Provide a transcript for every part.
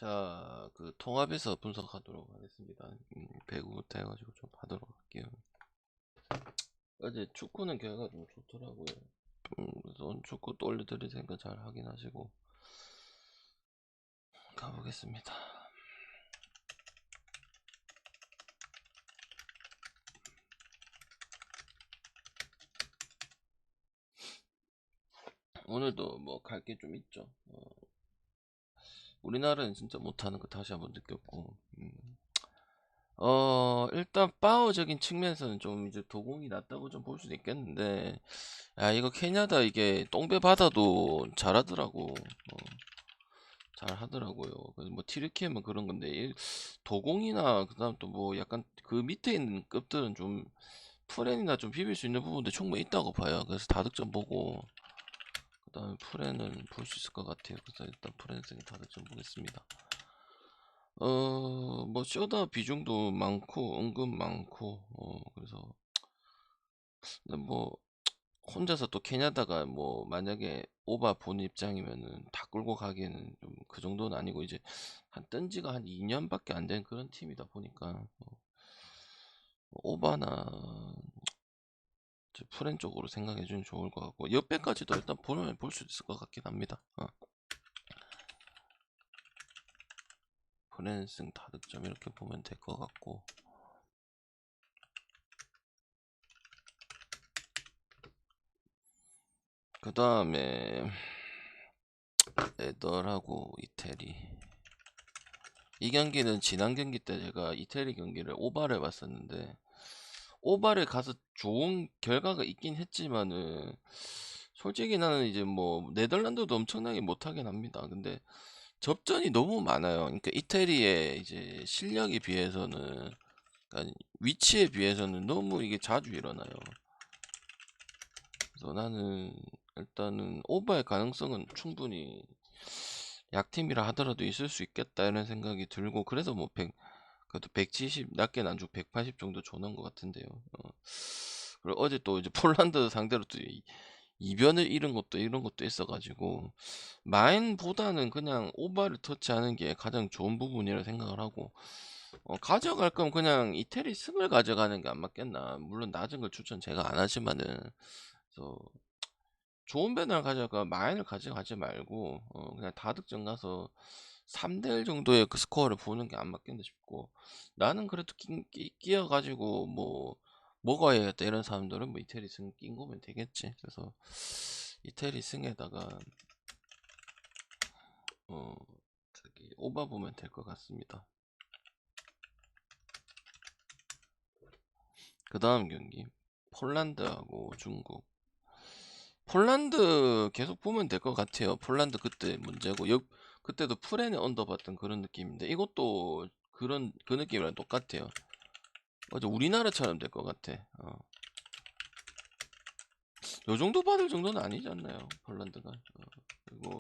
자, 그 통합해서 분석하도록 하겠습니다. 배구부터 해가지고 좀 하도록 할게요. 어제 축구는 결과가 좀 좋더라고요. 그래서 오늘 축구 또 올려드릴 테니까 잘 확인하시고 가보겠습니다. 오늘도 뭐 갈 게 좀 있죠. 우리나라는 진짜 못하는 거 다시 한번 느꼈고, 일단 파워적인 측면에서는 좀 이제 도공이 낮다고 좀 볼 수도 있겠는데, 야, 이거 케냐다 이게 똥배 받아도 잘하더라고. 잘 하더라고요. 그래서 뭐 티르키에만 그런 건데 도공이나 그다음 또 뭐 약간 그 밑에 있는 급들은 좀 프렌이나 좀 비빌 수 있는 부분도 충분히 있다고 봐요. 그래서 다득점 보고 그다음에 프렌은 볼 수 있을 것 같아요. 그래서 일단 프렌스는 다득점 보겠습니다. 뭐 쇼다 비중도 많고 은근 많고 그래서 근데 뭐 혼자서 또 케냐다가 뭐 만약에 오바 본 입장이면은 다 끌고 가기에는 좀 그 정도는 아니고 이제 한 뜬 지가 한 2년밖에 안 된 그런 팀이다 보니까 오바나 프렌 쪽으로 생각해 주면 좋을 것 같고 옆에까지도 일단 보면 볼 수 있을 것 같긴 합니다. 프렌승 다득점 이렇게 보면 될 것 같고 그 다음에 에더하고 이태리 이 경기는 지난 경기 때 제가 이태리 경기를 오바를 봤었는데 오바를 가서 좋은 결과가 있긴 했지만은 솔직히 나는 이제 뭐 네덜란드도 엄청나게 못하긴 합니다. 근데 접전이 너무 많아요. 그러니까 이태리의 이제 실력에 비해서는 그러니까 위치에 비해서는 너무 이게 자주 일어나요. 그래서 나는 일단은 오바의 가능성은 충분히 약팀이라 하더라도 있을 수 있겠다 이런 생각이 들고 그래서 뭐 그래도 170 낮게 안 주고 180 정도 줘놓은 것 같은데요. 그리고 어제 또 이제 폴란드 상대로 또 이변을 잃은 것도 이런 것도 있어가지고 마인보다는 그냥 오바를 터치하는 게 가장 좋은 부분이라 생각을 하고 가져갈 거면 그냥 이태리 승을 가져가는 게 안 맞겠나. 물론 낮은 걸 추천 제가 안 하지만은 그래서 좋은 배너를 가져가 마인을 가져가지 말고 그냥 다득점 가서 3대1 정도의 그 스코어를 보는 게 안 맞겠나 싶고 나는 그래도 끼어가지고 뭐 먹어야겠다 이런 사람들은 뭐 이태리 승 낀 거면 되겠지. 그래서 이태리 승에다가 저기 오바 보면 될 것 같습니다. 그 다음 경기 폴란드하고 중국 폴란드 계속 보면 될 것 같아요. 폴란드 그때 문제고 그때도 프렌에 언더봤던 그런 느낌인데 이것도 그런 그 느낌이랑 똑같아요. 맞아 우리나라처럼 될 것 같아. 요 정도 받을 정도는 아니지 않나요? 폴란드가. 그리고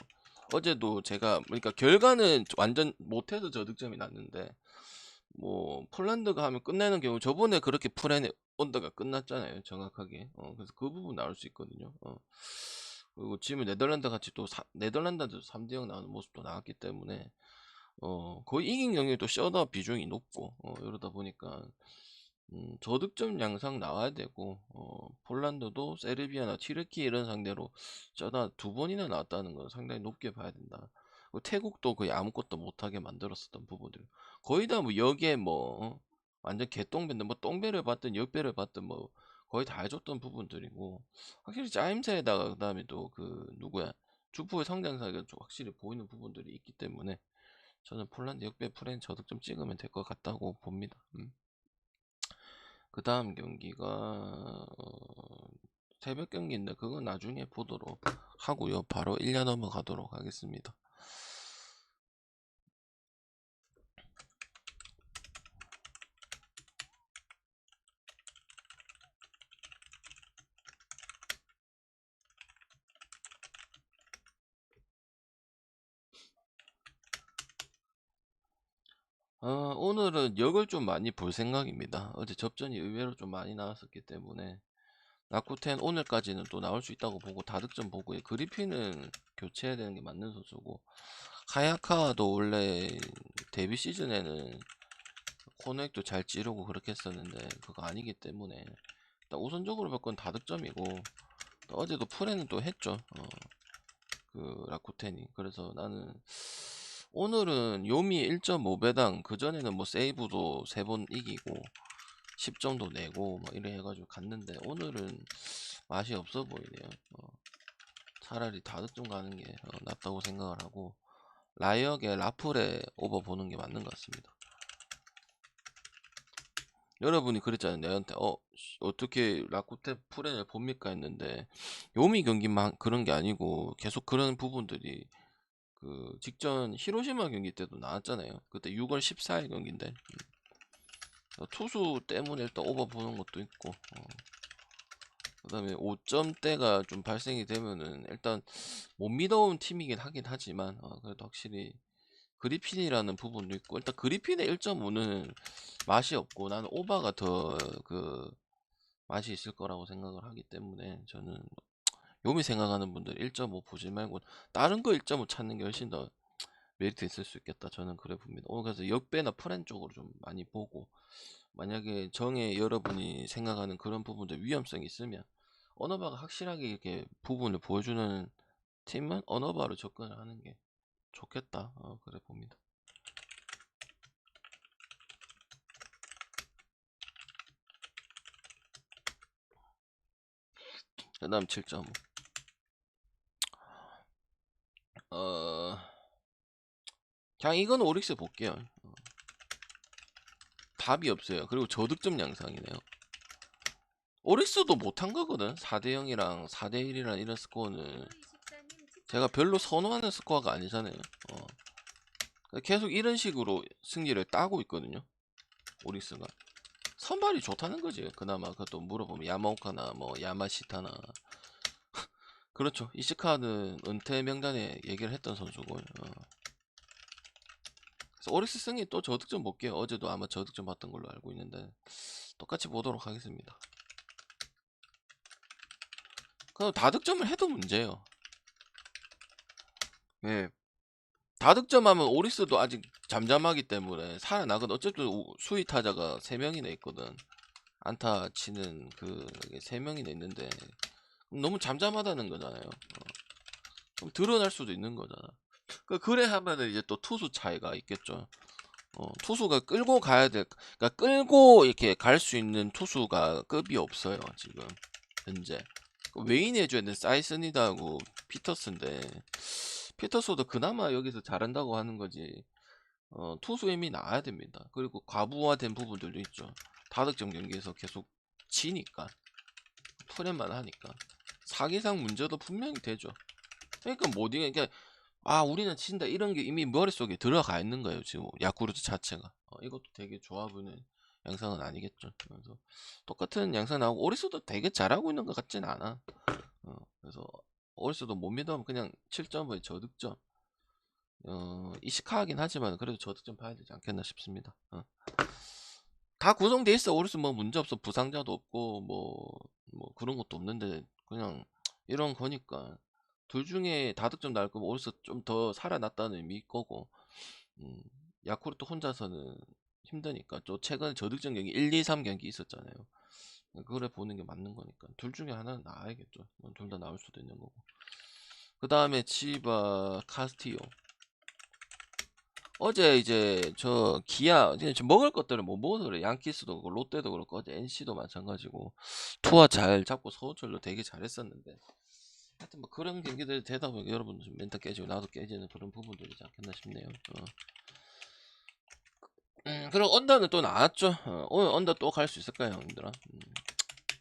어제도 제가 그러니까 결과는 완전 못해서 저득점이 났는데 뭐 폴란드가 하면 끝내는 경우 저번에 그렇게 프렌에 언더가 끝났잖아요. 정확하게. 그래서 그 부분 나올 수 있거든요. 그리고 지금 네덜란드 같이 또 네덜란드도 3대 0 나오는 모습도 나왔기 때문에 거의 이긴 경기에 또 셧아웃 비중이 높고 이러다 보니까 저득점 양상 나와야 되고 폴란드도 세르비아나 튀르키 이런 상대로 셧아웃 2번이나 나왔다는 건 상당히 높게 봐야 된다. 그리고 태국도 거의 아무것도 못하게 만들었었던 부분들 거의 다 뭐 여기에 뭐 완전 개똥배인데 뭐 똥배를 받든 역배를 받든 뭐 거의 다 해줬던 부분들이고 확실히 짜임새에다가 그다음에 또 그 누구야 주포의 성장사가 좀 확실히 보이는 부분들이 있기 때문에 저는 폴란드 역배 프렌 저득점 찍으면 될 것 같다고 봅니다. 그 다음 경기가 새벽 경기인데 그건 나중에 보도록 하고요. 바로 1년 넘어가도록 하겠습니다. 오늘은 역을 좀 많이 볼 생각입니다. 어제 접전이 의외로 좀 많이 나왔었기 때문에 라쿠텐 오늘까지는 또 나올 수 있다고 보고 다득점 보고 그리핀은 교체해야 되는 게 맞는 선수고 하야카도 원래 데뷔 시즌에는 코넥도 잘 찌르고 그렇게 했었는데 그거 아니기 때문에 일단 우선적으로 볼 건 다득점이고 또 어제도 프레는 또 했죠. 그 라쿠텐이. 그래서 나는 오늘은 요미 1.5배당 그전에는 뭐 세이브도 3번 이기고 10점도 내고 뭐 이래 해가지고 갔는데 오늘은 맛이 없어 보이네요. 차라리 다득점 가는 게 낫다고 생각을 하고 라이역의 라플에 오버 보는 게 맞는 것 같습니다. 여러분이 그랬잖아요. 내한테 어떻게 라쿠테 프렌을 봅니까 했는데 요미 경기만 그런 게 아니고 계속 그런 부분들이 그 직전 히로시마 경기 때도 나왔잖아요. 그때 6월 14일 경기인데 투수 때문에 일단 오버 보는 것도 있고 그 다음에 5점대가 좀 발생이 되면은 일단 못 믿어온 팀이긴 하긴 하지만 그래도 확실히 그리핀이라는 부분도 있고 일단 그리핀의 1.5는 맛이 없고 나는 오바가 더 그 맛이 있을 거라고 생각을 하기 때문에 저는 요미 생각하는 분들 1.5 보지 말고 다른 거 1.5 찾는 게 훨씬 더 메리트 있을 수 있겠다. 저는 그래 봅니다. 그래서 역배나 프렌 쪽으로 좀 많이 보고 만약에 정에 여러분이 생각하는 그런 부분들 위험성이 있으면 언어바가 확실하게 이렇게 부분을 보여주는 팀은 언어바로 접근을 하는 게 좋겠다. 그래 봅니다. 그 다음 7.5 그냥 이건 오릭스 볼게요. 답이 없어요. 그리고 저득점 양상이네요. 오릭스도 못한 거거든. 4대0이랑 4대1이랑 이런 스코어는 제가 별로 선호하는 스코어가 아니잖아요. 계속 이런 식으로 승리를 따고 있거든요. 오릭스가 선발이 좋다는 거지. 그나마 그것도 물어보면 야마오카나 뭐 야마시타나 그렇죠. 이시카는 은퇴 명단에 얘기를 했던 선수고 그래서 오릭스 승리 또 저득점 볼게요. 어제도 아마 저득점 봤던 걸로 알고 있는데 똑같이 보도록 하겠습니다. 그럼 다득점을 해도 문제예요. 예. 다득점하면 오리스도 아직 잠잠하기 때문에 살아나거든. 어쨌든 수위 타자가 3명이나 있거든. 안타 치는 그 3명이나 있는데 너무 잠잠하다는 거잖아요. 좀 드러날 수도 있는 거잖아. 그래 하면은 이제 또 투수 차이가 있겠죠. 투수가 끌고 가야 될, 그러니까 끌고 이렇게 갈 수 있는 투수가 급이 없어요 지금 현재. 웨인 해줘야 되는 사이슨이다하고 피터스인데 피터스도 그나마 여기서 잘한다고 하는 거지. 투수 힘이 나야 됩니다. 그리고 과부하된 부분들도 있죠. 다득점 경기에서 계속 지니까 프렘만 하니까 사기상 문제도 분명히 되죠. 그러니까 못 이겨. 그러니까 우리는 진다 이런 게 이미 머릿속에 들어가 있는 거예요. 지금 야쿠르트 자체가 이것도 되게 좋아 보이는 양상은 아니겠죠. 그래서 똑같은 양상 나오고 오리스도 되게 잘하고 있는 것 같진 않아. 그래서 오리스도 못 믿으면 그냥 7점의 저득점 이식하긴 하지만 그래도 저득점 봐야 되지 않겠나 싶습니다. 다 구성돼 있어. 오리스 뭐 문제 없어. 부상자도 없고 뭐 그런 것도 없는데 그냥 이런 거니까 둘 중에 다득점 나올 거면 오리스 좀 더 살아났다는 의미일 거고 야쿠르트 혼자서는 힘드니까 또 최근에 저득점 경기 1, 2, 3 경기 있었잖아요. 그래 보는 게 맞는 거니까 둘 중에 하나는 나와야겠죠. 둘 다 나올 수도 있는 거고. 그 다음에 치바 카스티오. 어제 이제 저 기아 이제 지금 먹을 것들을 못 먹어서 그래. 양키스도 그렇고 롯데도 그렇고 어제 NC도 마찬가지고 투어 잘 잡고 서울철도 되게 잘했었는데 하여튼 뭐 그런 경기들 되다 보니까 여러분도 좀 멘탈 깨지고 나도 깨지는 그런 부분들이지 않겠나 싶네요. 그리고 언더는 또 나왔죠. 오늘 언더 또 갈 수 있을까요, 형님들아?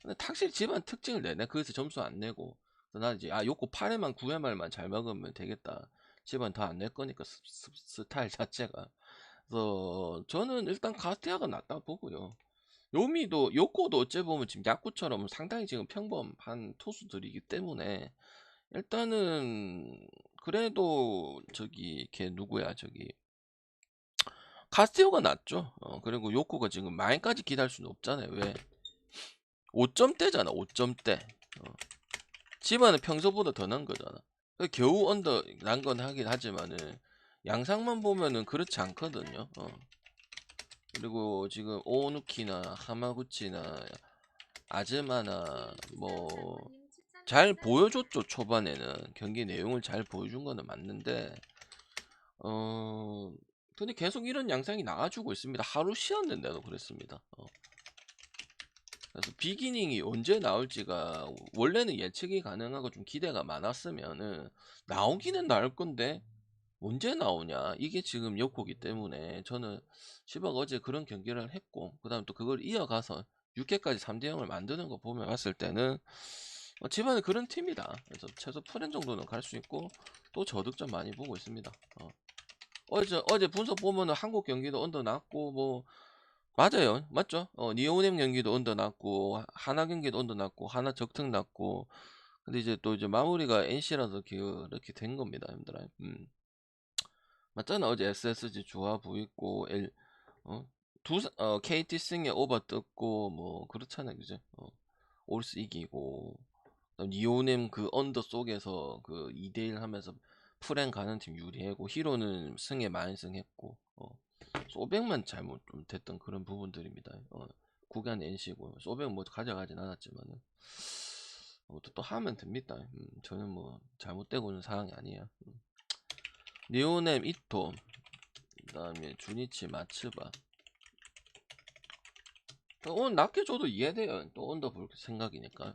근데 확실히 집안 특징을 내네. 거기서 점수 안 내고. 난 이제 요거 8회만 9회 말만 잘 먹으면 되겠다. 집안 더 안 낼 거니까 스타일 자체가. 그래서 저는 일단 가스티아가 낫다 보고요. 요미도 요코도 어째 보면 지금 야쿠처럼 상당히 지금 평범한 투수들이기 때문에 일단은 그래도 저기 걔 누구야 저기 카스티오가 낫죠. 그리고 요코가 지금 마인까지 기다릴 수는 없잖아요. 왜? 5점대잖아. 5점대. 지바는 평소보다 더 난 거잖아. 겨우 언더 난 건 하긴 하지만은 양상만 보면은 그렇지 않거든요. 그리고 지금 오누키나 하마구치나 아즈마나 뭐 잘 보여줬죠. 초반에는 경기 내용을 잘 보여준 거는 맞는데 어 근데 계속 이런 양상이 나와주고 있습니다. 하루 쉬었는데도 그랬습니다. 그래서 비기닝이 언제 나올지가 원래는 예측이 가능하고 좀 기대가 많았으면은 나오기는 나올 건데 언제 나오냐 이게 지금 여코기 때문에 저는 시바가 어제 그런 경기를 했고 그 다음 또 그걸 이어가서 6회까지 3대 0을 만드는 거 보면 봤을 때는 집안은 그런 팀이다. 그래서 최소 프렌 정도는 갈 수 있고 또 저득점 많이 보고 있습니다. 어제 분석 보면은 한국 경기도 언더 났고 뭐 맞아요. 맞죠? 니오넴 경기도 언더 났고 하나 경기도 언더 났고 하나 적특 났고 근데 이제 또 이제 마무리가 NC라서 이렇게 된 겁니다, 힘들어요. 맞잖아. 어제 SSG 좋아 보이고 어? KT 승에 오버 떴고 뭐 그렇잖아, 그죠? 올스 이기고 니오넴 그 언더 속에서 그 2대1 하면서 프랭 가는 팀 유리하고 히로는 승에 많이 승했고 소백만 잘못 좀 됐던 그런 부분들입니다. 구간 NC고 소백 뭐 가져가진 않았지만은 또 하면 됩니다. 저는 뭐 잘못되고는 사항이 아니에요. 니오넴 이토 그 다음에 주니치 마츠바 오늘 낮게 줘도 이해돼요. 또 언더 볼 생각이니까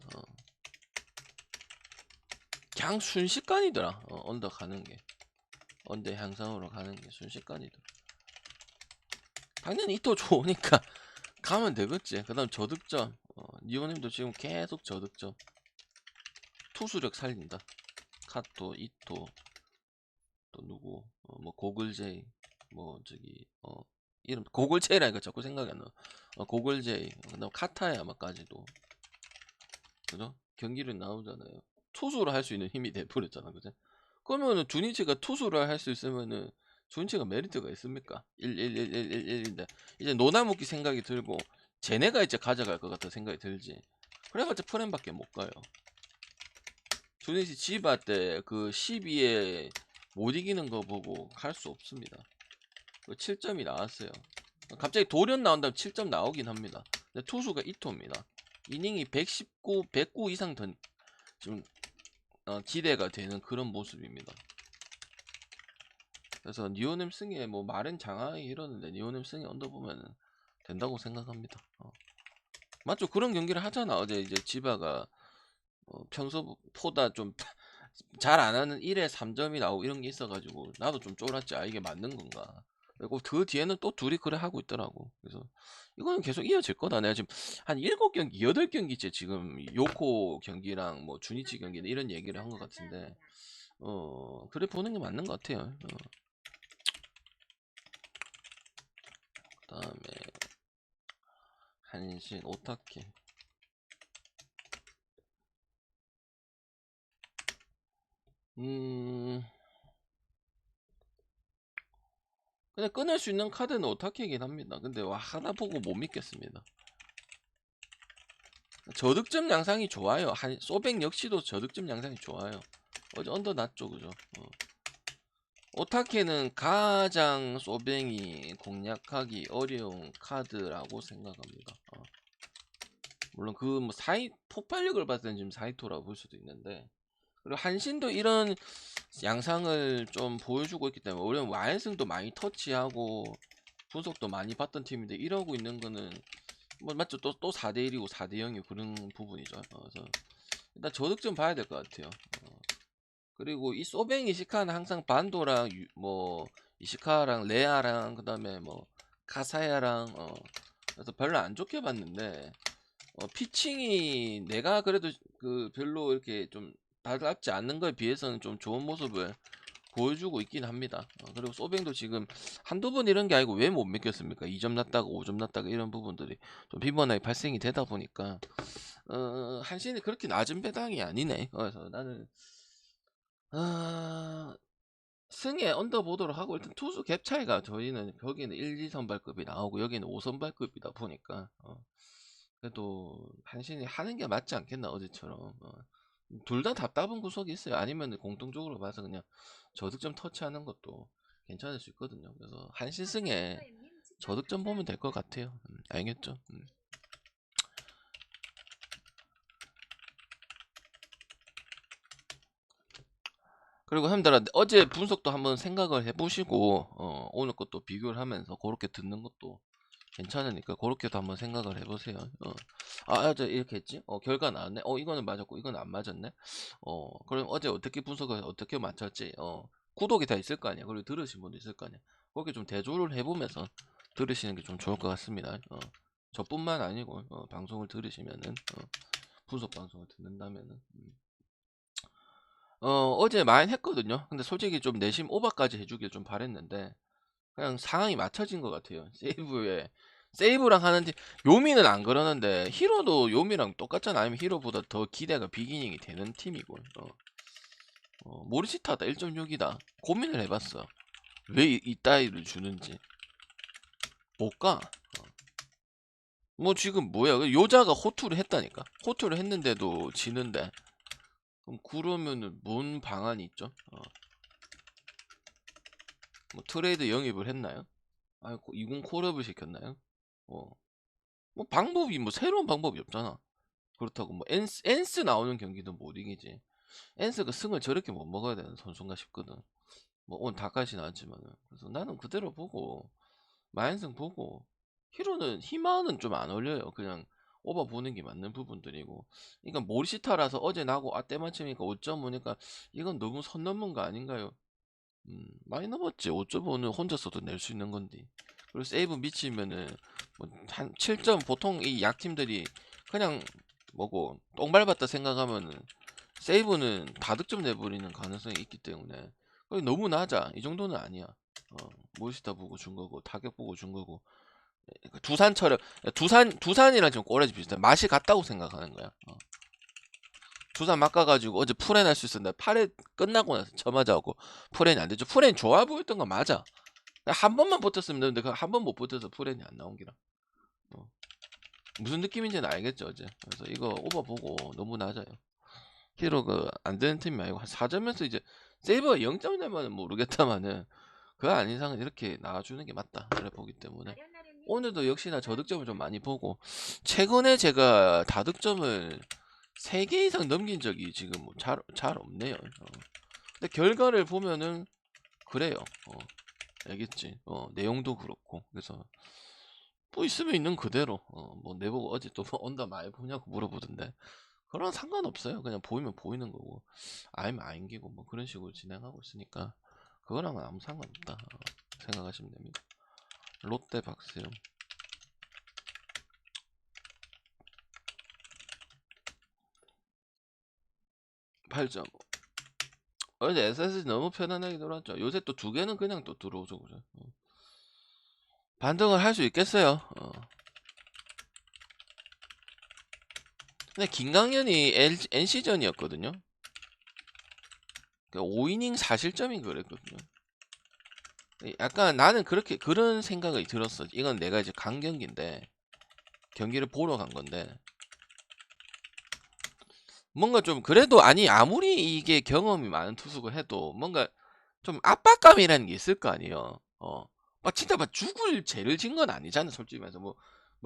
그냥 순식간이더라. 언더 가는 게 언더 향상으로 가는 게 순식간이더라. 당연히 이토 좋으니까 가면 되겠지. 그 다음 저득점 니오님도 지금 계속 저득점 투수력 살린다. 카토 이토 또 누구 뭐 고글제이 뭐 저기 이름 고글제이라니까 자꾸 생각이 안 나. 고글제이 그다음 카타야마까지도 그죠? 경기를 나오잖아요. 투수로 할 수 있는 힘이 돼버렸잖아, 그죠? 그러면은 주니치가 투수를 할 수 있으면은 주니치가 메리트가 있습니까? 1인데 이제 노나무키 생각이 들고 쟤네가 이제 가져갈 것 같은 생각이 들지. 그래봤자 프렘밖에 못 가요. 주니치 지바 때 그 12에 못 이기는 거 보고 할 수 없습니다. 그 7점이 나왔어요. 갑자기 돌연 나온다면 7점 나오긴 합니다. 근데 투수가 이토입니다. 이닝이 119, 109 이상 좀 기대가 되는 그런 모습입니다. 그래서 니오넴 승에 뭐 말은 장하게 이러는데 니오넴 승에 언더 보면은 된다고 생각합니다. 맞죠? 그런 경기를 하잖아. 어제 이제 지바가 평소보다 좀 잘 안 하는 1회 3점이 나오고 이런 게 있어가지고 나도 좀 쫄았지. 아 이게 맞는 건가? 그리고 그 뒤에는 또 둘이 그래 하고 있더라고. 그래서 이거는 계속 이어질 거다. 내가 지금 한 7경기, 8경기째 지금 요코 경기랑 뭐 주니치 경기 이런 얘기를 한 것 같은데 그래 보는 게 맞는 것 같아요. 그다음에 한신 오타케 근데 끊을 수 있는 카드는 오타케이긴 합니다. 근데 와 하나 보고 못 믿겠습니다. 저득점 양상이 좋아요. 소백 역시도 저득점 양상이 좋아요. 어제 언더 났죠, 그죠? 오타케는 가장 소뱅이 공략하기 어려운 카드라고 생각합니다. 물론 그 뭐 폭발력을 봤을 때는 지금 사이토라고 볼 수도 있는데 그리고 한신도 이런 양상을 좀 보여주고 있기 때문에 우리는 와인승도 많이 터치하고 분석도 많이 봤던 팀인데 이러고 있는 거는 뭐 맞죠? 또 4대1이고 4대0이 그런 부분이죠. 그래서 일단 저득점 봐야 될 것 같아요. 그리고 이 소뱅 이시카는 항상 반도랑 뭐 이시카랑 레아랑 그다음에 뭐 카사야랑 그래서 별로 안 좋게 봤는데 피칭이 내가 그래도 그 별로 이렇게 좀 받았지 않는 거에 비해서는 좀 좋은 모습을 보여주고 있긴 합니다. 그리고 소뱅도 지금 한두 번 이런 게 아니고 왜 못 믿겠습니까? 2점 났다가 5점 났다가 이런 부분들이 좀 빈번하게 발생이 되다 보니까 한신이 그렇게 낮은 배당이 아니네. 그래서 나는 아, 승에 언더보도를 하고 일단 투수 갭 차이가 저희는 거기는 1, 2선발급이 나오고 여기는 5선발급이다 보니까 그래도 한신이 하는 게 맞지 않겠나 어제처럼. 둘 다 답답한 구석이 있어요. 아니면 공통적으로 봐서 그냥 저득점 터치하는 것도 괜찮을 수 있거든요. 그래서 한신승에 저득점 보면 될 것 같아요. 알겠죠? 그리고 형들아 어제 분석도 한번 생각을 해보시고 오늘 것도 비교를 하면서 그렇게 듣는 것도 괜찮으니까 그렇게도 한번 생각을 해보세요. 저 이렇게 했지? 결과 나왔네. 이거는 맞았고 이건 안 맞았네. 그럼 어제 어떻게 분석을 어떻게 맞췄지? 구독이 다 있을 거 아니야. 그리고 들으신 분도 있을 거 아니야. 그렇게 좀 대조를 해보면서 들으시는 게 좀 좋을 것 같습니다. 저뿐만 아니고 방송을 들으시면은 분석 방송을 듣는다면은 어제 많이 했거든요. 근데 솔직히 좀 내심 오버까지 해주길 좀 바랬는데 그냥 상황이 맞춰진 것 같아요. 세이브랑 하는지 요미는 안 그러는데 히로도 요미랑 똑같잖아. 아니면 히로보다 더 기대가 비기닝이 되는 팀이고 모르시타다 1.6이다 고민을 해봤어. 왜 이따위를 주는지 못 가. 뭐 지금 뭐야 요자가 호투를 했다니까. 호투를 했는데도 지는데 그럼 그러면은 뭔 방안이 있죠? 뭐 트레이드 영입을 했나요? 20 콜업을 시켰나요? 어. 뭐 방법이 뭐 새로운 방법이 없잖아. 그렇다고 뭐 엔스 나오는 경기도 못 이기지. 엔스가 승을 저렇게 못 먹어야 되는 선수인가 싶거든. 뭐 오늘 다까지 나왔지만은. 그래서 나는 그대로 보고 마인승 보고 히로는 히마는 좀 안 어울려요. 그냥 오버 보는 게 맞는 부분들이고. 그러니까 모리시타라서 어제 나고 때마침이니까 5.5니까 이건 너무 선 넘은 거 아닌가요? 많이 넘었지. 5.5는 혼자서도 낼 수 있는 건데. 그리고 세이브 미치면은 뭐한 7점 보통 이 약팀들이 그냥 뭐고 똥 밟았다 생각하면은 세이브는 다득점 내버리는 가능성이 있기 때문에 거의 너무 낮아. 이 정도는 아니야. 모시다 보고 준 거고 타격 보고 준 거고 두산처럼 두산이랑 지금 꼬라지 비슷해. 맛이 같다고 생각하는 거야. 두산 막가가지고 어제 풀엔 할 수 있었는데 8회 끝나고 나서 저마자하고 풀엔이 안 되죠. 풀엔 좋아 보였던 건 맞아. 한 번만 버텼으면 되는데 그 한 번 못 버텨서 풀엔이 안 나온 기라. 어. 무슨 느낌인지는 알겠죠 어제. 그래서 이거 오버 보고 너무 낮아요. 히로 안 되는 팀이 아니고 한 4점에서 이제 세이버가 0점 내면은 모르겠다마는 그 아닌 이상은 이렇게 나와주는 게 맞다. 그래 보기 때문에 오늘도 역시나 저득점을 좀 많이 보고 최근에 제가 다득점을 3개 이상 넘긴 적이 지금 잘 없네요. 근데 결과를 보면은 그래요. 알겠지. 내용도 그렇고. 그래서 뭐 있으면 있는 그대로. 뭐 내보고 어제 또 언더 많이 보냐고 물어보던데. 그런 상관없어요. 그냥 보이면 보이는 거고. 아니면 아닌기고 뭐 그런 식으로 진행하고 있으니까 그거랑은 아무 상관없다. 생각하시면 됩니다. 롯데 박세영. 8점. 어제 SSG 너무 편안하게 돌았죠. 요새 또 2개는 그냥 또 들어오죠. 그래. 반등을 할 수 있겠어요. 근데 김강현이 NC전이었거든요. 5이닝 4실점이 그랬거든요. 약간 나는 그런 생각이 들었어. 이건 내가 이제 간 경기인데 경기를 보러 간 건데 뭔가 좀 그래도 아무리 이게 경험이 많은 투수가 해도 뭔가 좀 압박감이라는 게 있을 거 아니에요. 막 진짜 막 죽을 죄를 진 건 아니잖아, 솔직히 말해서. 뭐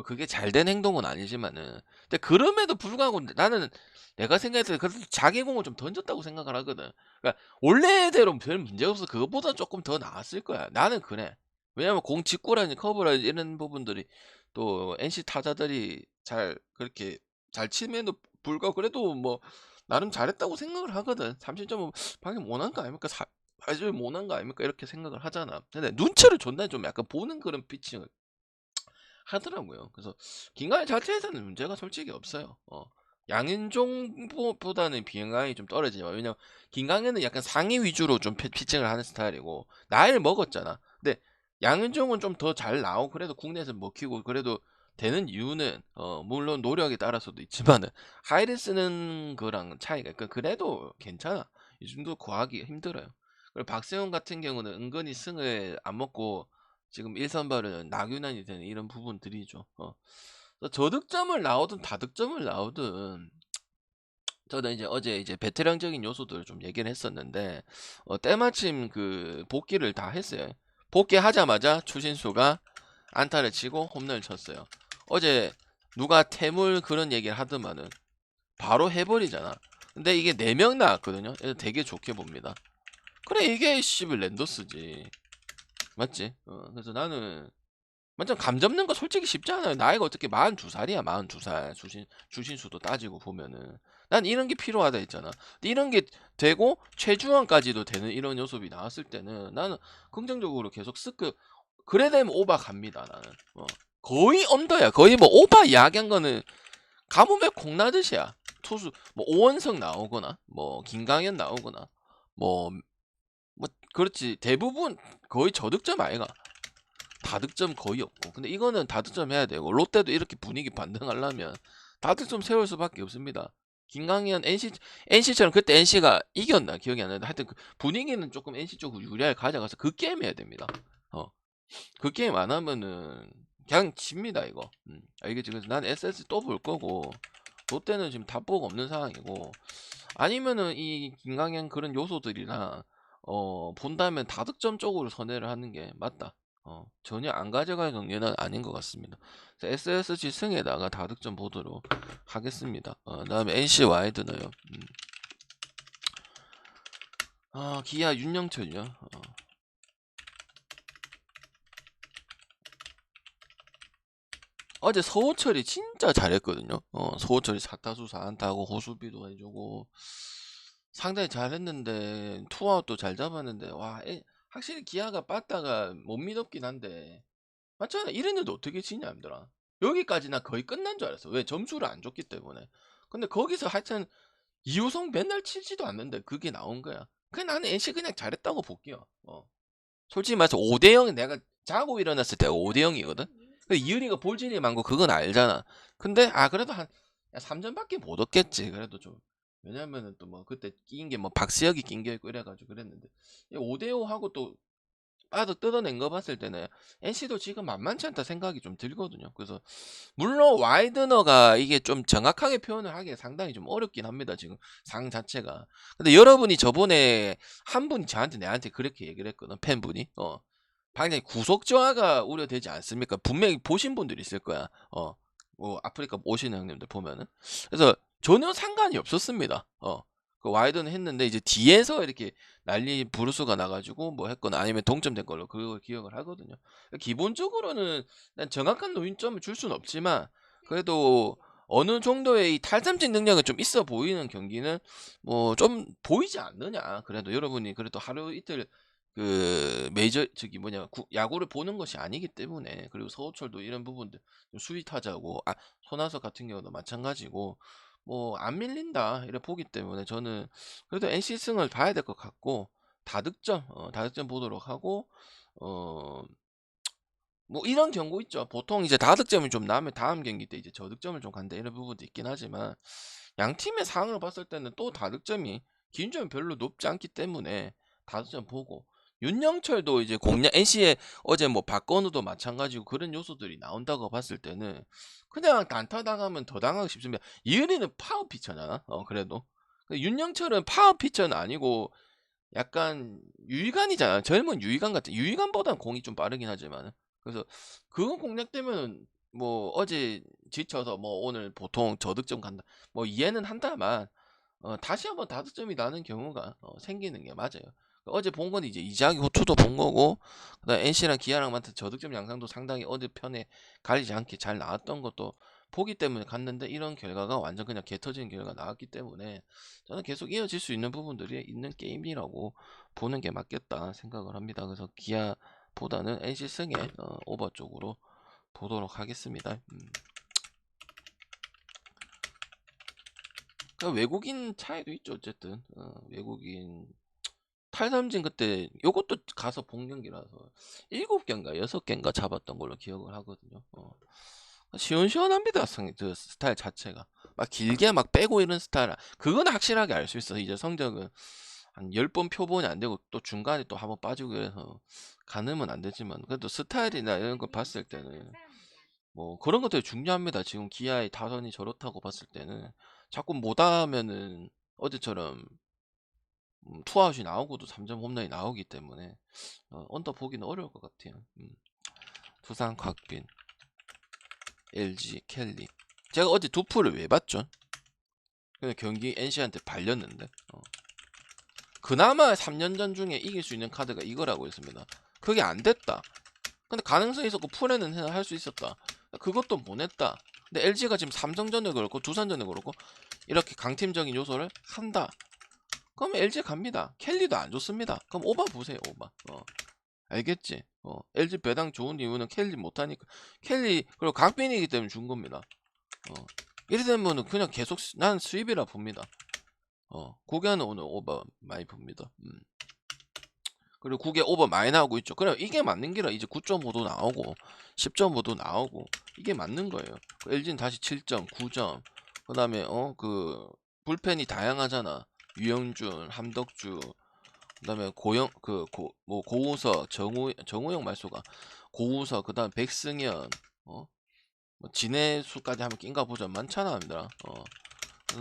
그게 잘된 행동은 아니지만은. 근데 그럼에도 불구하고 나는 내가 생각했을 때 그래도 자기 공을 좀 던졌다고 생각을 하거든. 그러니까 원래대로 별 문제 없어. 그것보다 조금 더 나았을 거야. 나는 그래. 왜냐면 공 직구라든지 커브라든지 이런 부분들이 또 NC 타자들이 그렇게 잘 치면도 불구하고 그래도 뭐 나름 잘했다고 생각을 하거든. 30점은 방금 못한 거 아닙니까? 사실 못한 거 아닙니까? 이렇게 생각을 하잖아. 근데 눈치를 존나 좀 약간 보는 그런 피칭을 하더라고요. 그래서 김가희 자체에서는 문제가 솔직히 없어요. 양현종보다는 비행감이 좀 떨어지지만 왜냐면 김강현은 약간 상위 위주로 좀 피칭을 하는 스타일이고 나이를 먹었잖아. 근데 양현종은 좀 더 잘 나오고 그래도 국내에서 먹히고 그래도 되는 이유는 물론 노력에 따라서도 있지만은 하이를 쓰는 거랑 차이가 그래도 괜찮아. 이 정도 구하기 힘들어요. 그리고 박세훈 같은 경우는 은근히 승을 안 먹고 지금 1선발은 낙유난이 되는 이런 부분들이죠. 저득점을 나오든 다득점을 나오든 저는 이제 어제 이제 베테랑적인 요소들을 좀 얘기를 했었는데 때마침 그 복귀를 다 했어요. 복귀하자마자 추신수가 안타를 치고 홈런을 쳤어요. 어제 누가 태물 그런 얘기를 하더만은 바로 해버리잖아. 근데 이게 4명 나왔거든요. 그래서 되게 좋게 봅니다. 그래 이게 씨발 랜더스지. 맞지? 그래서 나는 완전 감 잡는 거 솔직히 쉽지 않아요. 나이가 어떻게 42살이야, 42살. 주신수도 따지고 보면은. 난 이런 게 필요하다 했잖아. 근데 이런 게 되고, 최주환까지도 되는 이런 요소비 나왔을 때는 나는 긍정적으로 계속 그래 되면 오바 갑니다, 나는. 거의 언더야. 거의 뭐 오바 이야기한 거는 가뭄에 콩나듯이야. 투수, 뭐 오원석 나오거나, 뭐 김강현 나오거나, 뭐, 그렇지. 대부분 거의 저득점 아이가. 다득점 거의 없고 근데 이거는 다득점 해야 되고 롯데도 이렇게 분위기 반등하려면 다득점 세울 수밖에 없습니다. 김강현 NC처럼 그때 NC가 이겼나 기억이 안 나는데 하여튼 그 분위기는 조금 NC 쪽으로 유리하게 가져가서 그 게임 해야 됩니다. 그 게임 안 하면은 그냥 집니다 이거. 알겠지? 그래서 난 SS 또 볼 거고 롯데는 지금 답보가 없는 상황이고 아니면은 이 김강현 그런 요소들이나 본다면 다득점 쪽으로 선회를 하는 게 맞다. 전혀 안 가져갈 경기는 아닌 것 같습니다. SSG 승에다가 다득점 보도록 하겠습니다. 다음에 NC 와이드너요. 기아 윤영철이요. 어제 서호철이 진짜 잘했거든요. 서호철이 4타수 4안타하고 호수비도 해주고 상당히 잘했는데 투아웃도 잘 잡았는데 와 확실히 기아가 빠따가 못 믿었긴 한데 맞잖아. 이랬는데 어떻게 치냐 힘들어. 여기까지 나 거의 끝난 줄 알았어. 왜 점수를 안 줬기 때문에. 근데 거기서 하여튼 이호성 맨날 치지도 않는데 그게 나온 거야. 그냥 나는 NC 그냥 잘했다고 볼게요. 솔직히 말해서 5대0 내가 자고 일어났을 때 5대0이거든. 이유리가 볼진이 많고 그건 알잖아. 근데 그래도 한 3점밖에 못 얻겠지. 그래도 좀 왜냐면은 또 뭐 그때 낀 게 뭐 박수혁이 낀 게 있고 이래가지고 그랬는데 5대5 하고 또 빠득 뜯어낸 거 봤을 때는 NC도 지금 만만치 않다 생각이 좀 들거든요. 그래서 물론 와이드너가 이게 좀 정확하게 표현을 하기 상당히 좀 어렵긴 합니다. 지금 상 자체가. 근데 여러분이 저번에 한 분이 저한테 내한테 그렇게 얘기를 했거든. 팬분이. 당연히 구속 저하가 우려되지 않습니까? 분명히 보신 분들이 있을 거야. 뭐 아프리카 오시는 형님들 보면은. 그래서 전혀 상관이 없었습니다. 그 와이드는 했는데 이제 뒤에서 이렇게 난리 부르스가 나가지고 뭐 했거나 아니면 동점된 걸로 그걸 기억을 하거든요. 기본적으로는 난 정확한 노인점을 줄 수는 없지만 그래도 어느 정도의 이 탈삼진 능력은 좀 있어 보이는 경기는 뭐 좀 보이지 않느냐. 그래도 여러분이 그래도 하루 이틀 그 메이저 저기 뭐냐 야구를 보는 것이 아니기 때문에 그리고 서호철도 이런 부분들 수비 타자고 손아섭 같은 경우도 마찬가지고 뭐 안 밀린다 이래 보기 때문에 저는 그래도 NC 승을 봐야 될 것 같고 다득점 보도록 하고 어 뭐 이런 경고 있죠. 보통 이제 다득점이 좀 나면 다음 경기 때 이제 저득점을 좀 간다 이런 부분도 있긴 하지만 양 팀의 상황을 봤을 때는 또 다득점이 기준점이 별로 높지 않기 때문에 다득점 보고 윤영철도 이제 공략 NC의 어제 뭐 박건우도 마찬가지고 그런 요소들이 나온다고 봤을 때는 그냥 단타 당하면 더 당하기 쉽습니다. 이은희는 파워 피처잖아. 그래도 윤영철은 파워 피처는 아니고 약간 유희관이잖아. 젊은 유희관 같은. 유희관보단 공이 좀 빠르긴 하지만. 그래서 그거 공략되면 뭐 어제 지쳐서 뭐 오늘 보통 저득점 간다. 뭐 이해는 한다만 다시 한번 다득점이 나는 경우가 생기는 게 맞아요. 어제 본 건 이제 이자기 호투도 본 거고 그다음 NC랑 기아랑 맡은 저득점 양상도 상당히 어느 편에 가리지 않게 잘 나왔던 것도 보기 때문에 갔는데 이런 결과가 완전 그냥 개 터지는 결과가 나왔기 때문에 저는 계속 이어질 수 있는 부분들이 있는 게임이라고 보는 게 맞겠다 생각을 합니다. 그래서 기아보다는 NC 승에 오버 쪽으로 보도록 하겠습니다. 그러니까 외국인 차이도 있죠. 어쨌든 외국인 탈삼진 그때 요것도 가서 본 경기라서 7개인가 6개인가 잡았던 걸로 기억을 하거든요. 시원시원합니다. 그 스타일 자체가 막 길게 막 빼고 이런 스타일 그건 확실하게 알 수 있어. 이제 성적은 한 10번 표본이 안 되고 또 중간에 또 한번 빠지고 그래서 가늠은 안 되지만 그래도 스타일이나 이런 거 봤을 때는 뭐 그런 것들이 중요합니다. 지금 기아의 타선이 저렇다고 봤을 때는 자꾸 못하면은 어제처럼 투아웃이 나오고도 3점 홈런이 나오기 때문에 언더 보기는 어려울 것 같아요. 두산, 곽빈, LG, 켈리. 제가 어제 두 풀을 왜 봤죠? 그냥 경기 NC한테 발렸는데 그나마 3년 전 중에 이길 수 있는 카드가 이거라고 했습니다. 그게 안 됐다. 근데 가능성이 있었고 풀에는 할 수 있었다. 그것도 못 했다. 근데 LG가 지금 삼성전에 그렇고 두산전에 그렇고 이렇게 강팀적인 요소를 한다. 그럼 LG 갑니다. 켈리도 안 좋습니다. 그럼 오바 보세요. 오바. 알겠지? LG 배당 좋은 이유는 켈리 못하니까. 켈리 그리고 강빈이기 때문에 준 겁니다. 이래 되면은 그냥 계속 난 수입이라 봅니다. 고개는 오늘 오버 많이 봅니다. 그리고 국에 오버 많이 나오고 있죠. 그래 이게 맞는 기라 이제 9.5도 나오고 10.5도 나오고 이게 맞는 거예요. LG는 다시 7점, 9점. 그다음에 그 불펜이 다양하잖아. 유영준, 함덕주, 그다음에 고영 뭐 고우석, 정우영 말소가 고우석, 그다음 백승현, 뭐 진해수까지 하면 낀가 보자. 많잖아, 얘들아.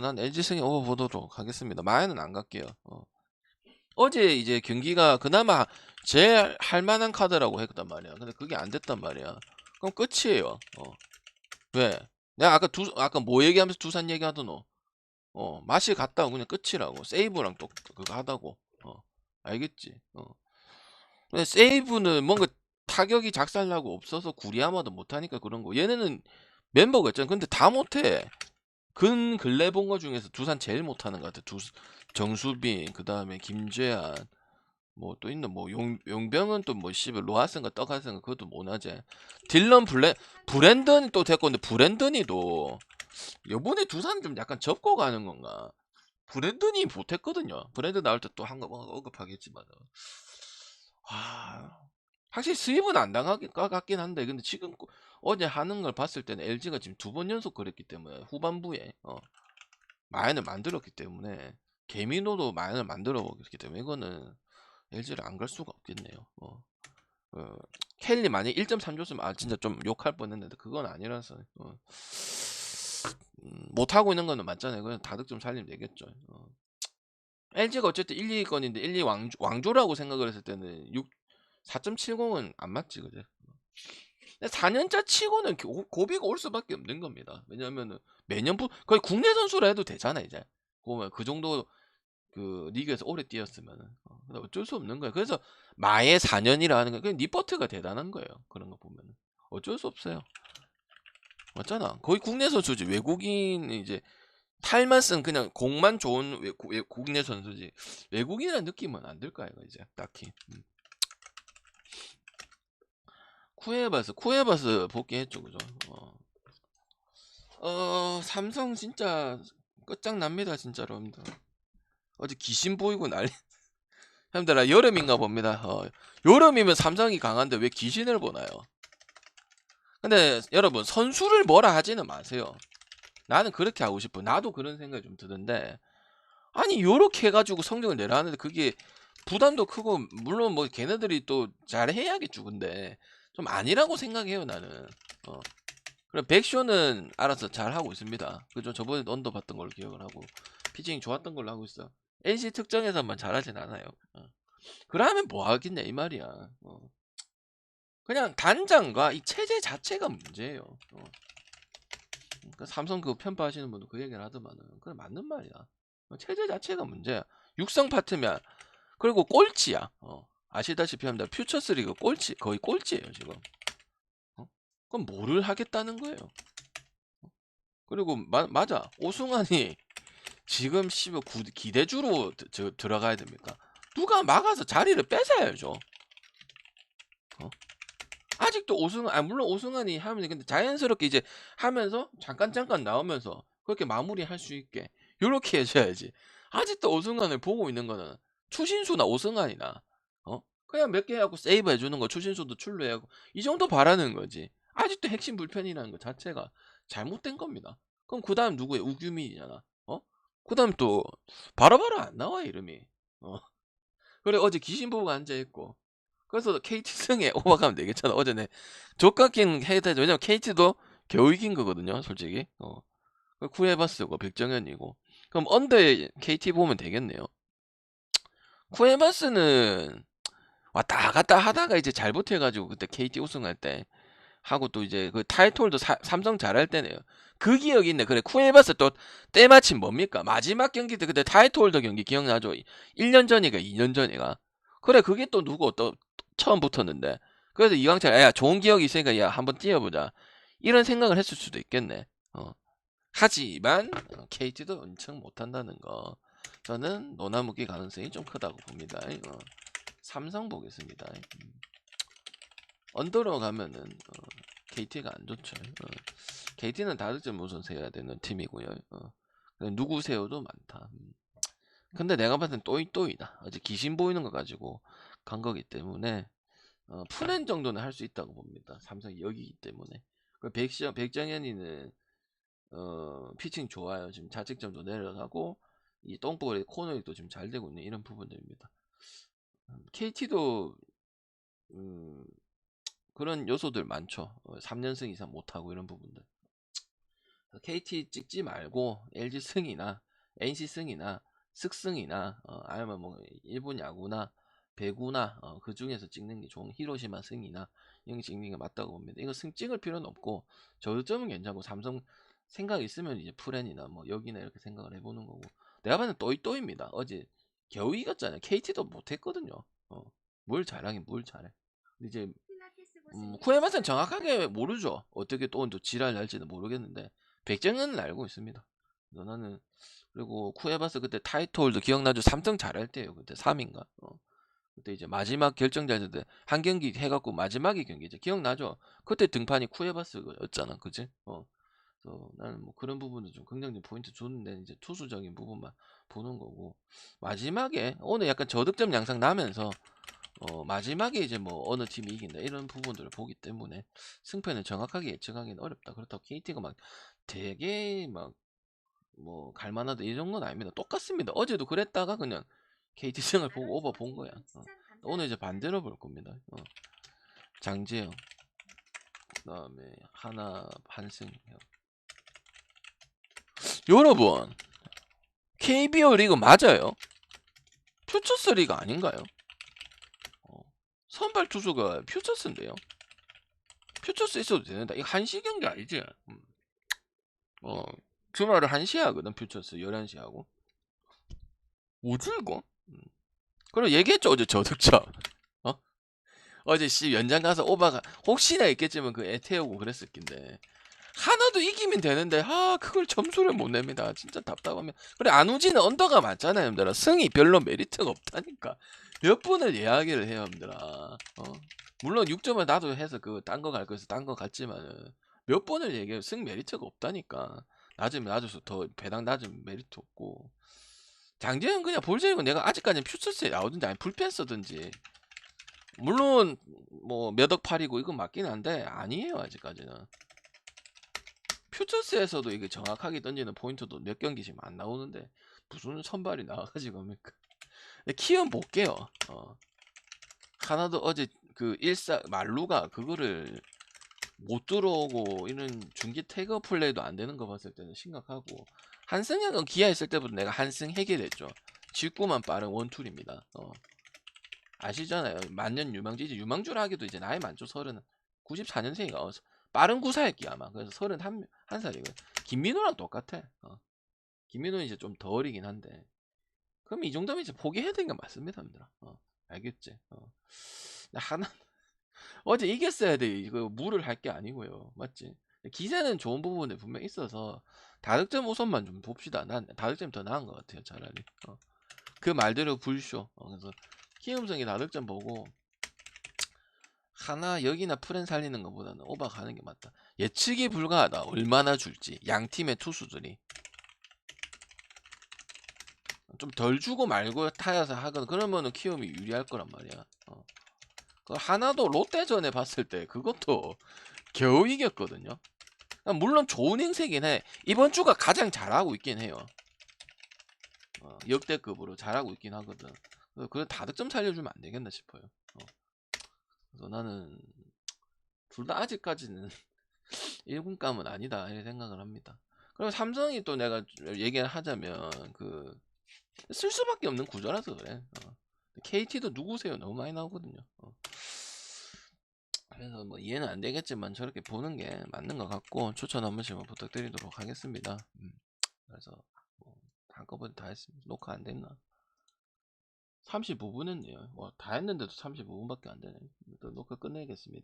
난 LG 승리 오버 보도록 하겠습니다. 마야는 안 갈게요. 어제 이제 경기가 그나마 제일 할만한 카드라고 했단 말이야. 근데 그게 안 됐단 말이야. 그럼 끝이에요. 왜? 내가 아까 뭐 얘기하면서 두산 얘기하더노. 맛이 같다고 그냥 끝이라고. 세이브랑 또 그거 하다고. 알겠지? 근데 세이브는 뭔가 타격이 작살나고 없어서 구리아마도 못하니까 그런 거. 얘네는 멤버가 있잖아. 근데 다 못해. 근래 본 거 중에서 두산 제일 못하는 것 같아. 정수빈, 그 다음에 김재한, 뭐 또 있는 뭐 용병은 또 뭐 씨발 로하슨가 떡하슨가 그것도 못하지. 딜런 브랜든이 또 됐고, 근데 브랜든이도 요번에 두산 좀 약간 접고 가는 건가? 브랜든이 못했거든요. 브랜든 나올 때 또 한 거 언급하겠지만, 확실히 수입은 안 당할 것 같긴 한데, 근데 지금 어제 하는 걸 봤을 때는 LG가 지금 2번 연속 그랬기 때문에 후반부에 마인을 만들었기 때문에 개미노도 마인을 만들어 보기 때문에 이거는 LG를 안 갈 수가 없겠네요. 켈리 만약 1.3 줬으면 진짜 좀 욕할 뻔했는데 그건 아니라서 못 하고 있는 거는 맞잖아요. 그냥 다득점 살리면 되겠죠. LG가 어쨌든 1, 2위권인데 1, 2 왕조라고 생각을 했을 때는 4.70은 안 맞지, 그제? 4년차 치고는 고비가 올 수밖에 없는 겁니다. 왜냐면은 매년 거의 국내 선수라 해도 되잖아 이제. 보면 그 정도 그 리그에서 오래 뛰었으면은 근데 어쩔 수 없는 거예요. 그래서 마의 4년이라 하는 거 그냥 니퍼트가 대단한 거예요. 그런 거 보면은 어쩔 수 없어요. 맞잖아. 거의 국내 선수지. 외국인 이제 탈만 쓴 그냥 공만 좋은 국내 선수지. 외국인이라는 느낌은 안 들까요, 이제 딱히. 쿠에바스 복귀했죠, 그죠? 삼성 진짜 끝장납니다, 진짜로. 여러분들. 어제 귀신 보이고 난리. 형들아, 여름인가 봅니다. 여름이면 삼성이 강한데 왜 귀신을 보나요? 근데 여러분, 선수를 뭐라 하지는 마세요. 나는 그렇게 하고 싶어. 나도 그런 생각이 좀 드는데, 아니, 요렇게 해가지고 성적을 내라 하는데 그게 부담도 크고, 물론 뭐 걔네들이 또 잘해야겠죠. 근데 좀 아니라고 생각해요, 나는. 그래, 백쇼는 알아서 잘 하고 있습니다. 그죠? 저번에 언더 봤던 걸로 기억을 하고 피칭 좋았던 걸로 하고 있어. NC 특정에서만 잘하진 않아요. 그러면 뭐 하겠냐 이 말이야. 그냥 단장과 이 체제 자체가 문제예요. 그러니까 삼성 그 편파하시는 분도 그 얘기를 하더만은 그래 맞는 말이야. 체제 자체가 문제야. 육성 파트면 그리고 꼴찌야. 아시다시피 합니다. 퓨처스리그 꼴찌 거의 꼴찌예요 지금. 그럼 뭐를 하겠다는 거예요. 그리고 맞아 오승환이 지금 기대주로 들어가야 됩니까? 누가 막아서 자리를 뺏어야죠. 아직도 오승환, 물론 오승환이 하면 근데 자연스럽게 이제 하면서 잠깐 나오면서 그렇게 마무리할 수 있게 요렇게 해줘야지. 아직도 오승환을 보고 있는 거는 추신수나 오승환이나 그냥 몇 개 하고 세이브 해주는 거 추신수도 출루하고 이 정도 바라는 거지. 아직도 핵심 불펜이라는 것 자체가 잘못된 겁니다. 그럼 그 다음 누구예요? 우규민이잖아. 그 다음 또 바로바로 안 나와 이름이. 그래 어제 귀신 보고 앉아있고 그래서 KT 승에 오버가면 되겠잖아. 어제는 족같긴 해야 되죠. 왜냐면 KT도 겨우 이긴 거거든요, 솔직히. 쿠에바스고 백정현이고. 그럼 언더에 KT 보면 되겠네요. 쿠에바스는 왔다 갔다 하다가 이제 잘못해가지고 그때 KT 우승할 때 하고 또 이제 그 타이틀도 삼성 잘할 때네요. 그 기억이 있네. 그래 쿠에바스 또 때마침 뭡니까? 마지막 경기 때 그때 타이틀홀더 경기 기억나죠? 1년 전이가 2년 전이가. 그래 그게 또 누구 또 처음 붙었는데. 그래서 이광철 야 좋은 기억이 있으니까 야 한번 뛰어보자. 이런 생각을 했을 수도 있겠네. 하지만 KT도 엄청 못한다는 거 저는 노나무기 가능성이 좀 크다고 봅니다. 삼성 보겠습니다. 언더로 가면은 KT가 안 좋죠. KT는 다득점 우선 세워야 되는 팀이고요. 누구 세워도 많다. 근데 내가 봤을 땐 또이또이다. 어제 귀신 보이는 거 가지고 간 거기 때문에 풀엔 정도는 할 수 있다고 봅니다. 삼성이 여기기 때문에. 백정현이는 피칭 좋아요. 지금 자책점도 내려가고 이 똥볼의 코너도 지금 잘 되고 있는 이런 부분들입니다. KT도 그런 요소들 많죠. 3연승 이상 못하고 이런 부분들. KT 찍지 말고 LG 승이나 NC 승이나 슥승이나 아니면 뭐 일본 야구나 배구나 그 중에서 찍는 게 좋은 히로시마 승이나 이런 게 찍는 게 맞다고 봅니다. 이거 승 찍을 필요는 없고 저점은 괜찮고 삼성 생각 있으면 이제 프렌이나 뭐 여기나 이렇게 생각을 해보는 거고. 내가 봤을 때 또이또입니다. 어제 겨우 이겼잖아요. KT도 못했거든요. 뭘 잘하긴 뭘 잘해. 근데 이제 쿠에맛은 정확하게 모르죠. 어떻게 또 지랄 날지는 모르겠는데 백정현은 알고 있습니다. 나는 그리고 쿠에바스 그때 타이틀도 기억나죠? 3등 잘할 때요. 그때 3인가? 그때 이제 마지막 결정자였을 때 한 경기 해갖고 마지막에 경기죠. 기억나죠? 그때 등판이 쿠에바스였잖아, 그지? 그래서 나는 뭐 그런 부분도 좀 긍정적인 포인트 줬는데 이제 투수적인 부분만 보는 거고 마지막에 오늘 약간 저득점 양상 나면서 마지막에 이제 뭐 어느 팀이 이긴다 이런 부분들을 보기 때문에 승패는 정확하게 예측하기는 어렵다. 그렇다고 KT가 막 되게 막 뭐 갈만하다 이 정도는 아닙니다. 똑같습니다. 어제도 그랬다가 그냥 KT 승을 보고 오버 본 거야. 오늘 이제 반대로 볼 겁니다. 장재영 그다음에 하나 한승. 여러분 KBO 리그 맞아요? 퓨처스 리그 아닌가요? 선발 투수가 퓨처스인데요. 퓨처스 있어도 되는데 이거 1시 경기 아니지? 주말을 1시에 하거든. 퓨처스 11시 하고. 뭐지 이거? 그럼 얘기했죠 어제 저득점. 어제 연장 가서 오바가 혹시나 있겠지만 그 애 태우고 그랬을 낀데 하나도 이기면 되는데 그걸 점수를 못 냅니다. 진짜 답답하면. 그래 안우진은 언더가 맞잖아요 형들아. 승이 별로 메리트가 없다니까. 몇 번을 이야기를 해요 형들아. 물론 6점을 나도 해서 그 딴 거 갈 거에서 딴 거 갔지만은 몇 번을 얘기해요. 승 메리트가 없다니까. 낮으면 낮아서 더 배당 낮으면 메리트 없고. 장재현 그냥 볼제이고 내가 아직까지는 퓨처스에 나오든지 아니 불펜 쓰든지. 물론 뭐 몇억 팔이고 이건 맞긴 한데 아니에요 아직까지는. 퓨처스에서도 이게 정확하게 던지는 포인트도 몇 경기씩 안 나오는데 무슨 선발이 나와가지고 합니까? 키움 볼게요. 하나도 어제 그 말루가 그거를 못 들어오고 이런 중기 태그 플레이도 안 되는 거 봤을 때는 심각하고. 한승혁은 기아 있을 때부터 내가 한승 해결했죠. 직구만 빠른 원툴입니다. 아시잖아요. 만년 유망주지. 유망주라 하기도 이제 나이 많죠. 94년생이가 빠른 구사였기 아마. 그래서 31살이고 김민호랑 똑같아. 김민호는 이제 좀 더 어리긴 한데 그럼 이 정도면 이제 포기해야 되는 게 맞습니다. 알겠지? 하나 어제 이겼어야 돼. 이거 무를 할 게 아니고요. 맞지? 기세는 좋은 부분에 분명 있어서 다득점 우선만 좀 봅시다. 난 다득점이 더 나은 것 같아요. 차라리. 그 말대로 불쇼. 그래서 키움성이 다득점 보고 하나 여기나 프렌 살리는 것보다는 오바 가는 게 맞다. 예측이 불가하다. 얼마나 줄지. 양 팀의 투수들이 좀 덜 주고 말고 타여서 하거나 그러면은 키움이 유리할 거란 말이야. 그 하나도 롯데전에 봤을 때 그것도 겨우 이겼거든요. 물론 좋은 행세긴 해. 이번 주가 가장 잘하고 있긴 해요. 역대급으로 잘하고 있긴 하거든. 그래 다득점 살려주면 안 되겠나 싶어요. 그래서 나는 둘 다 아직까지는 1군감은 아니다 이렇게 생각을 합니다. 그리고 삼성이 또 내가 얘기를 하자면 쓸 수밖에 없는 구조라서 그래. KT도 누구세요? 너무 많이 나오거든요. 그래서 뭐 이해는 안 되겠지만 저렇게 보는 게 맞는 것 같고 추천 한 번씩만 부탁드리도록 하겠습니다. 그래서 뭐 한꺼번에 다 했습니다. 녹화 안 됐나? 35분 했네요. 다 했는데도 35분밖에 안 되네. 또 녹화 끝내겠습니다.